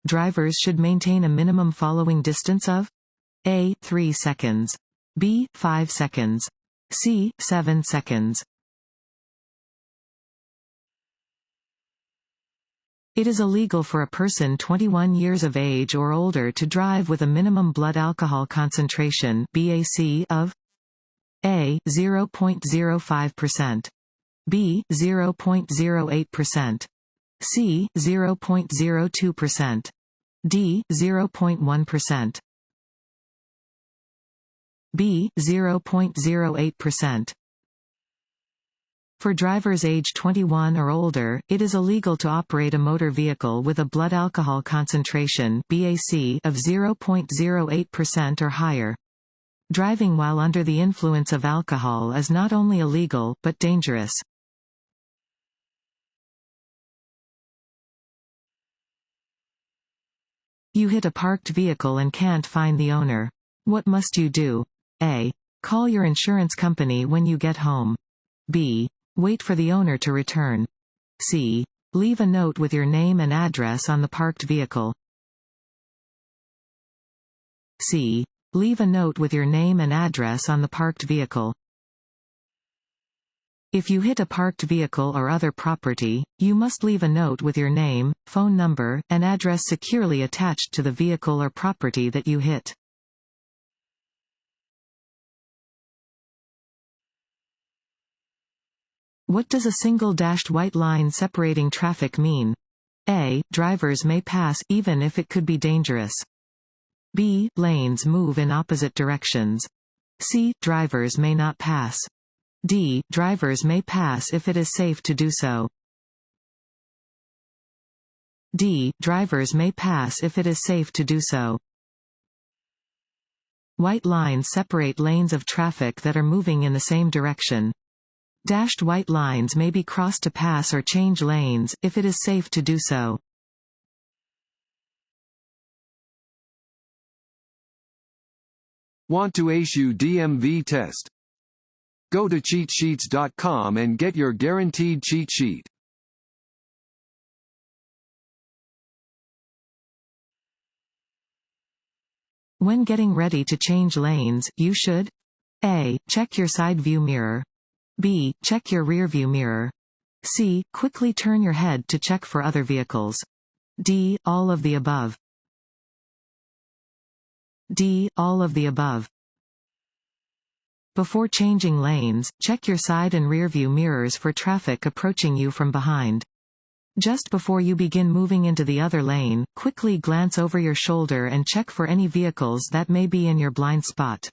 Drivers should maintain a minimum following distance of A. 3 seconds, B. 5 seconds, C. 7 seconds. It is illegal for a person 21 years of age or older to drive with a minimum blood alcohol concentration (BAC) of A. 0.05%, B. 0.08%, C. 0.02%, D. 0.1%, B. 0.08%. For drivers age 21 or older, it is illegal to operate a motor vehicle with a blood alcohol concentration (BAC) of 0.08% or higher. Driving while under the influence of alcohol is not only illegal, but dangerous. You hit a parked vehicle and can't find the owner. What must you do? A. Call your insurance company when you get home. B. Wait for the owner to return. C. Leave a note with your name and address on the parked vehicle. C. Leave a note with your name and address on the parked vehicle. If you hit a parked vehicle or other property, you must leave a note with your name, phone number, and address securely attached to the vehicle or property that you hit. What does a single dashed white line separating traffic mean? A. Drivers may pass even if it could be dangerous. B. Lanes move in opposite directions. C. Drivers may not pass. D. Drivers may pass if it is safe to do so. D. Drivers may pass if it is safe to do so. White lines separate lanes of traffic that are moving in the same direction. Dashed white lines may be crossed to pass or change lanes, if it is safe to do so. Want to issue DMV test? Go to cheatsheets.com and get your guaranteed cheat sheet. When getting ready to change lanes, you should A. Check your side view mirror. B. Check your rear view mirror. C. Quickly turn your head to check for other vehicles. D. All of the above. D. All of the above. Before changing lanes, check your side and rear view mirrors for traffic approaching you from behind. Just before you begin moving into the other lane, quickly glance over your shoulder and check for any vehicles that may be in your blind spot.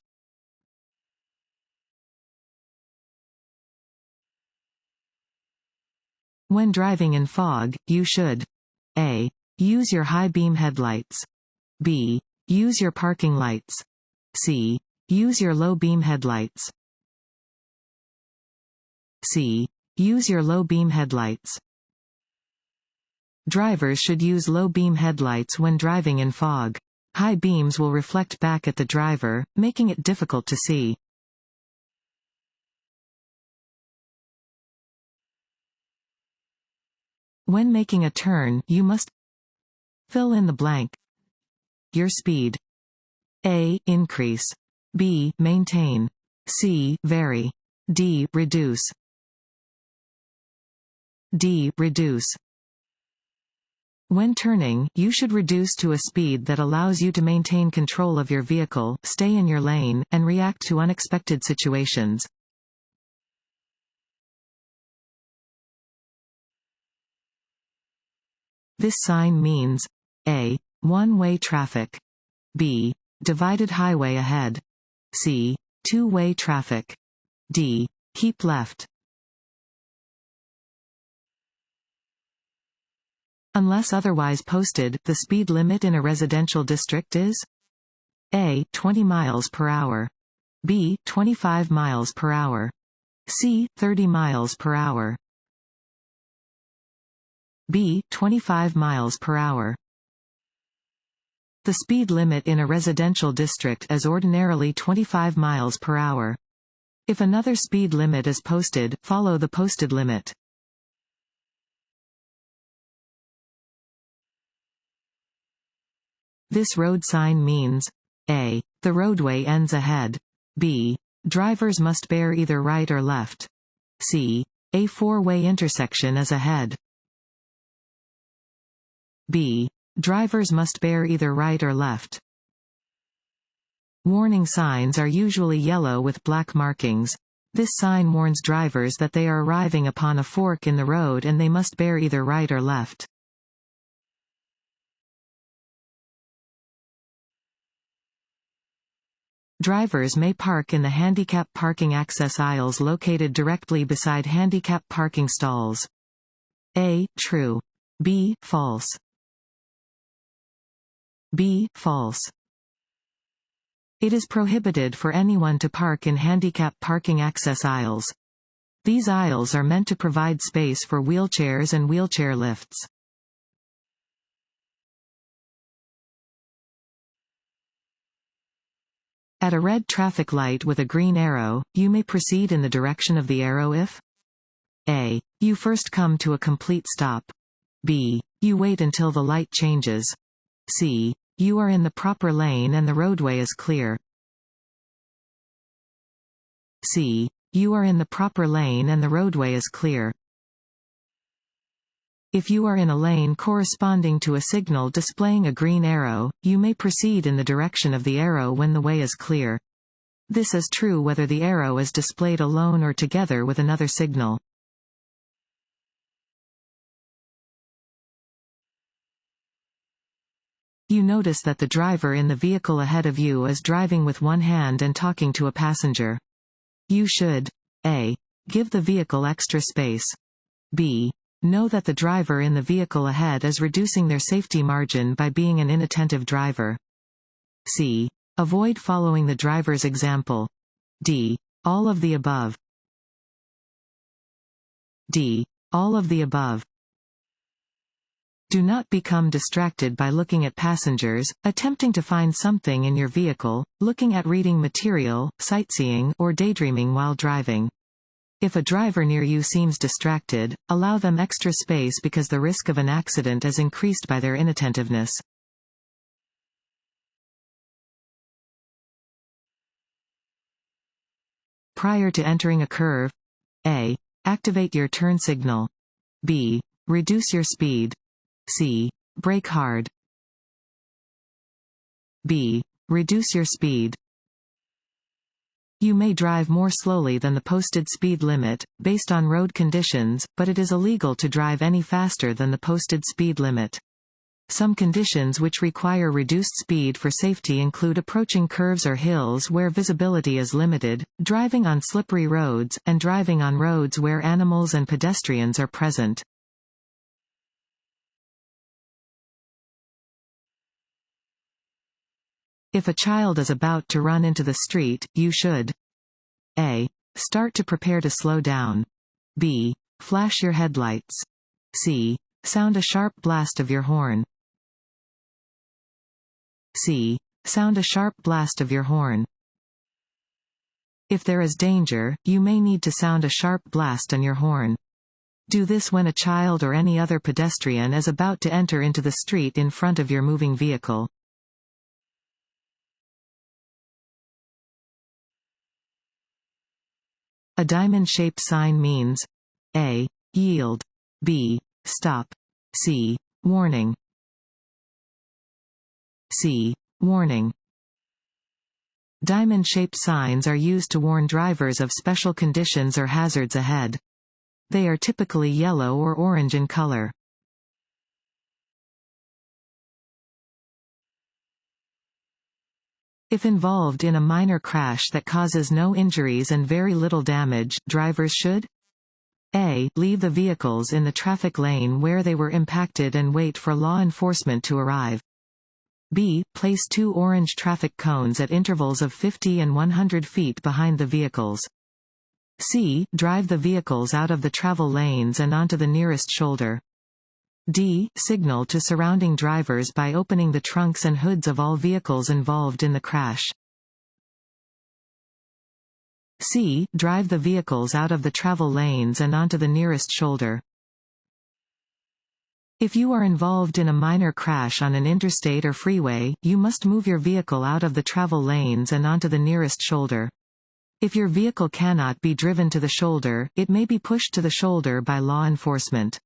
When driving in fog, you should A. Use your high beam headlights. B. Use your parking lights. C. Use your low beam headlights. C. Use your low beam headlights. Drivers should use low beam headlights when driving in fog. High beams will reflect back at the driver, making it difficult to see. When making a turn, you must fill in the blank. Your speed. A. Increase. B. Maintain. C. Vary. D. Reduce. D. Reduce. When turning, you should reduce to a speed that allows you to maintain control of your vehicle, stay in your lane, and react to unexpected situations. This sign means A. One-way traffic. B. Divided highway ahead. C. Two-way traffic. D. Keep left. Unless otherwise posted, the speed limit in a residential district is A. 20 miles per hour. B. 25 miles per hour. C. 30 miles per hour. B. 25 miles per hour. The speed limit in a residential district is ordinarily 25 miles per hour. If another speed limit is posted, follow the posted limit. This road sign means a. The roadway ends ahead. b. Drivers must bear either right or left. c. A four-way intersection is ahead. b. Drivers must bear either right or left. Warning signs are usually yellow with black markings. This sign warns drivers that they are arriving upon a fork in the road and they must bear either right or left. Drivers may park in the handicap parking access aisles located directly beside handicap parking stalls. A. True. B. False. B. False. It is prohibited for anyone to park in handicap parking access aisles. These aisles are meant to provide space for wheelchairs and wheelchair lifts. At a red traffic light with a green arrow, you may proceed in the direction of the arrow if a. You first come to a complete stop. b. You wait until the light changes. c. You are in the proper lane and the roadway is clear. c. You are in the proper lane and the roadway is clear. If you are in a lane corresponding to a signal displaying a green arrow, you may proceed in the direction of the arrow when the way is clear. This is true whether the arrow is displayed alone or together with another signal. You notice that the driver in the vehicle ahead of you is driving with one hand and talking to a passenger. You should a. Give the vehicle extra space. b. Know that the driver in the vehicle ahead is reducing their safety margin by being an inattentive driver. c. Avoid following the driver's example. d. All of the above. d. All of the above. Do not become distracted by looking at passengers, attempting to find something in your vehicle, looking at reading material, sightseeing, or daydreaming while driving. If a driver near you seems distracted, allow them extra space because the risk of an accident is increased by their inattentiveness. Prior to entering a curve, a. Activate your turn signal. b. Reduce your speed. c. Brake hard. b. Reduce your speed. You may drive more slowly than the posted speed limit, based on road conditions, but it is illegal to drive any faster than the posted speed limit. Some conditions which require reduced speed for safety include approaching curves or hills where visibility is limited, driving on slippery roads, and driving on roads where animals and pedestrians are present. If a child is about to run into the street, you should a. Start to prepare to slow down. b. Flash your headlights. c. Sound a sharp blast of your horn. c. Sound a sharp blast of your horn. If there is danger, you may need to sound a sharp blast on your horn. Do this when a child or any other pedestrian is about to enter into the street in front of your moving vehicle. A diamond-shaped sign means a. Yield. b. Stop. c. Warning. c. Warning. Diamond-shaped signs are used to warn drivers of special conditions or hazards ahead. They are typically yellow or orange in color. If involved in a minor crash that causes no injuries and very little damage, drivers should a. Leave the vehicles in the traffic lane where they were impacted and wait for law enforcement to arrive. b. Place 2 orange traffic cones at intervals of 50 and 100 feet behind the vehicles. c. Drive the vehicles out of the travel lanes and onto the nearest shoulder. d. Signal to surrounding drivers by opening the trunks and hoods of all vehicles involved in the crash. c. Drive the vehicles out of the travel lanes and onto the nearest shoulder. If you are involved in a minor crash on an interstate or freeway, you must move your vehicle out of the travel lanes and onto the nearest shoulder. If your vehicle cannot be driven to the shoulder, it may be pushed to the shoulder by law enforcement.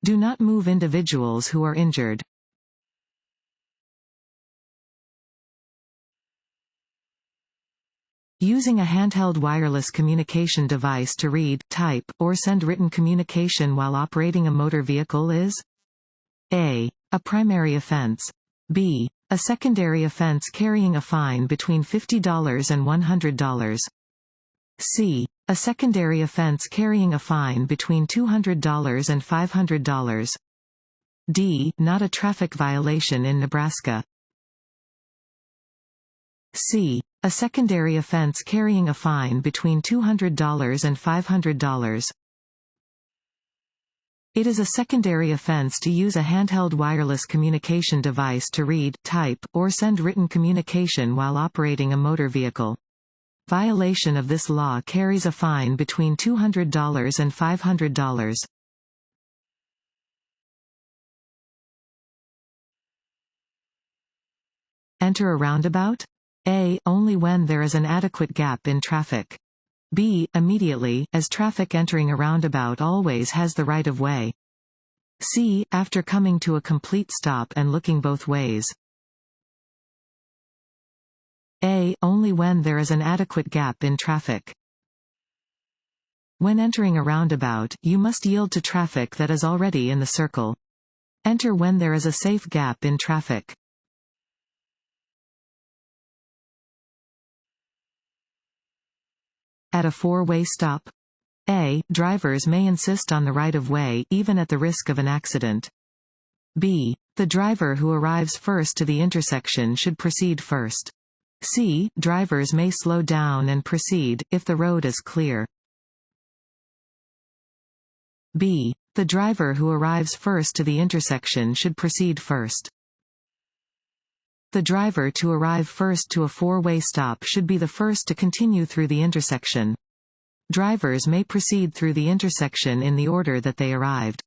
Do not move individuals who are injured. Using a handheld wireless communication device to read, type, or send written communication while operating a motor vehicle is A. A primary offense. B. A secondary offense carrying a fine between $50 and $100. C. A secondary offense carrying a fine between $200 and $500. D. Not a traffic violation in Nebraska. C. A secondary offense carrying a fine between $200 and $500. It is a secondary offense to use a handheld wireless communication device to read, type, or send written communication while operating a motor vehicle. Violation of this law carries a fine between $200 and $500. Enter a roundabout? A. Only when there is an adequate gap in traffic. B. Immediately, as traffic entering a roundabout always has the right of way. C. After coming to a complete stop and looking both ways. A. Only when there is an adequate gap in traffic. When entering a roundabout, you must yield to traffic that is already in the circle. Enter when there is a safe gap in traffic. At a four-way stop. A. Drivers may insist on the right-of-way, even at the risk of an accident. B. The driver who arrives first to the intersection should proceed first. C. Drivers may slow down and proceed, if the road is clear. B. The driver who arrives first to the intersection should proceed first. The driver to arrive first to a four-way stop should be the first to continue through the intersection. Drivers may proceed through the intersection in the order that they arrived.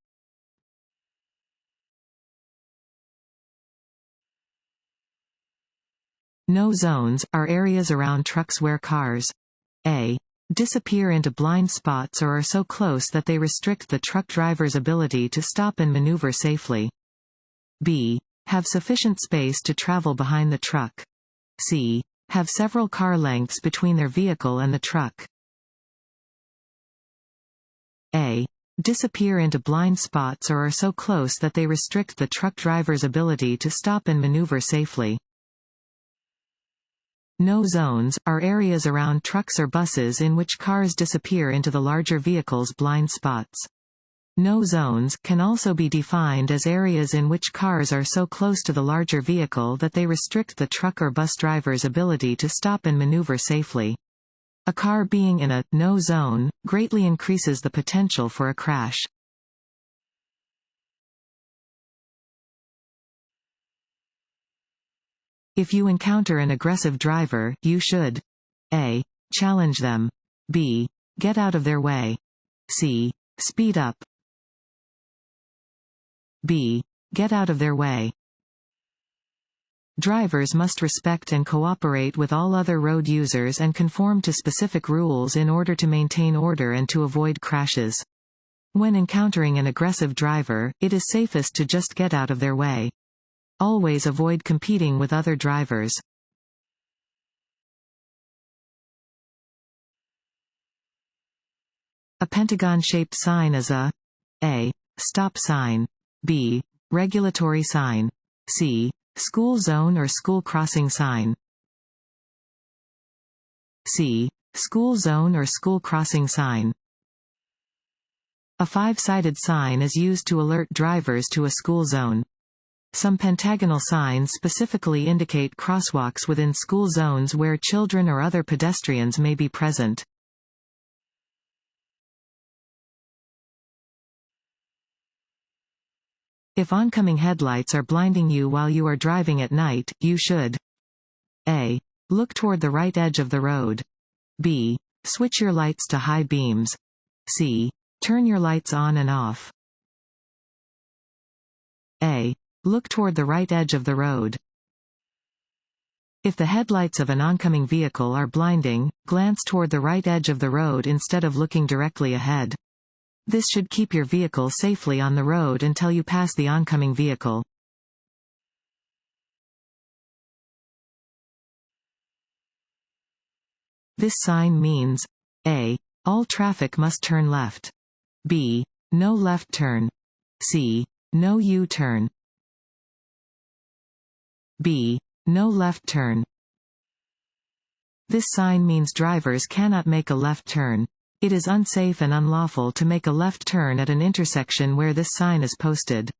No zones are areas around trucks where cars A. Disappear into blind spots or are so close that they restrict the truck driver's ability to stop and maneuver safely. B. Have sufficient space to travel behind the truck. C. Have several car lengths between their vehicle and the truck. A. Disappear into blind spots or are so close that they restrict the truck driver's ability to stop and maneuver safely. No zones are areas around trucks or buses in which cars disappear into the larger vehicle's blind spots. No zones can also be defined as areas in which cars are so close to the larger vehicle that they restrict the truck or bus driver's ability to stop and maneuver safely. A car being in a no zone greatly increases the potential for a crash. If you encounter an aggressive driver, you should A. Challenge them. B. Get out of their way. C. Speed up. B. Get out of their way. Drivers must respect and cooperate with all other road users and conform to specific rules in order to maintain order and to avoid crashes. When encountering an aggressive driver, it is safest to just get out of their way. Always avoid competing with other drivers. A pentagon-shaped sign is a A. Stop sign. B. Regulatory sign. C. School zone or school crossing sign. C. School zone or school crossing sign. A five-sided sign is used to alert drivers to a school zone. Some pentagonal signs specifically indicate crosswalks within school zones where children or other pedestrians may be present. If oncoming headlights are blinding you while you are driving at night, you should A. Look toward the right edge of the road. B. Switch your lights to high beams. C. Turn your lights on and off. A. Look toward the right edge of the road. If the headlights of an oncoming vehicle are blinding, glance toward the right edge of the road instead of looking directly ahead. This should keep your vehicle safely on the road until you pass the oncoming vehicle. This sign means A. All traffic must turn left. B. No left turn. C. No U-turn. B. No left turn. This sign means drivers cannot make a left turn. It is unsafe and unlawful to make a left turn at an intersection where this sign is posted.